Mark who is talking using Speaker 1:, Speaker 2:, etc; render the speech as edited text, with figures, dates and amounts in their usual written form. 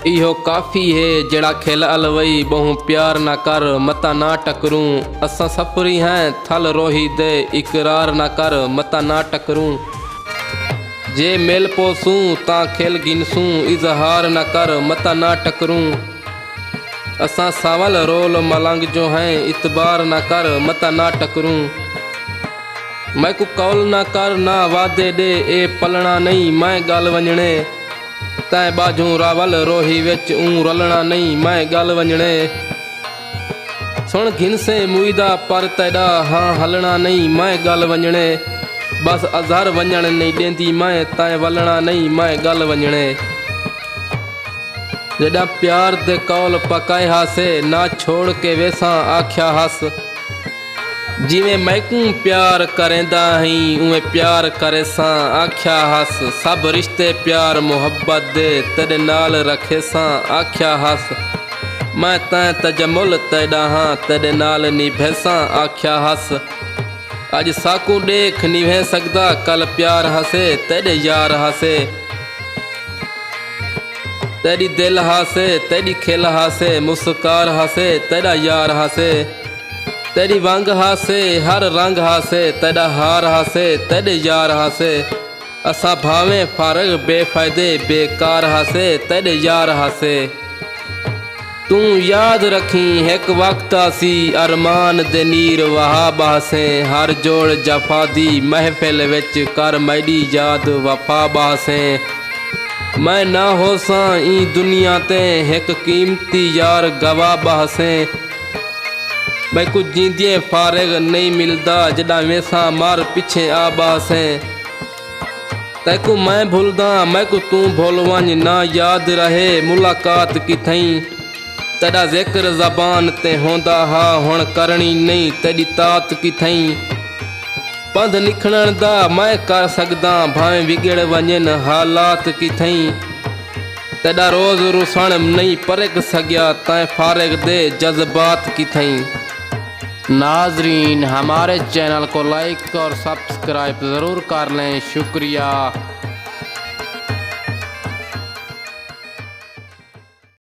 Speaker 1: इहो काफ़ी है जड़ा खेल अलवई बहु प्यार ना कर मता ना टकरूं। असां सफरी हैं थल रोही दे इकरार ना कर मता ना टकरूं। जे मेल पोसूं ता खेल गिनसूं इजहार ना कर मता ना टकरूं। असां सावल रोल मलंग जो हैं इतबार ना कर मता ना टकरूं। मैं को कौल ना कर ना वादे दे ए पलना नहीं मैं गल वंजणे। तै बाजू रावल रोही विच ऊं रलना नहीं मैं गल वंजणे। सुन घिन से मुईदा पर तैडा हाँ हलना नहीं मैं गल वंजणे। बस अजहर वंजण नहीं देंदी मैं तै वलना नहीं मैं गल वंजणे। जड़ा प्यार दे कौल पकाए हासे ना छोड़ के वेसा आख्या हस। जिवें मैकू प्यार करेंदा ही उवें प्यार करे सा आख्या हस। सब रिश्ते प्यार मुहब्बत दे तेरे नाल रखे सा आख्या हस। मैं तैं तजमुल तेड़ा हाँ तेरे नाल निभैसा आख्या हस। अज साकू देख निभे सकदा कल प्यार हसे तेरे यार हसे। तेरी दिल हसे तेरी खिल हसे मुस्कार हसे तेरा यार हसे। तेरी वंग हासे हर रंग हासे तेरा हार हासे तेरे यार हासे। असा भावें फारग बेफायदे बेकार हासे तेरे यार हासे। तू याद रखी एक वक्त आसी अरमान दे नीर वहा बहासे। हर जोड़ जफा दी महफिल विच कर मैडी याद वफा बहासे। मैं ना होसा ई दुनिया ते एक कीमती यार गवा बहासे। मैं कुछ जींदिए फारग नहीं मिलदा जड़ा वेसा मार पीछे आ बासे। तैकू मैं भूलदा मैं को तू भूल वंज ना याद रहे मुलाकात की थई। तेरा जिक्र ज़बान ते होंदा हा हुण करनी नहीं तेरी तात की थई। पंध निखणन दा मैं कर सकदा भावें बिगड़ वंजन हालात की थई। तेरा रोज़ रुसण नहीं परख सकिया तैं फारग दे जज्बात की थई। नाजरीन हमारे चैनल को लाइक और सब्सक्राइब ज़रूर कर लें। शुक्रिया।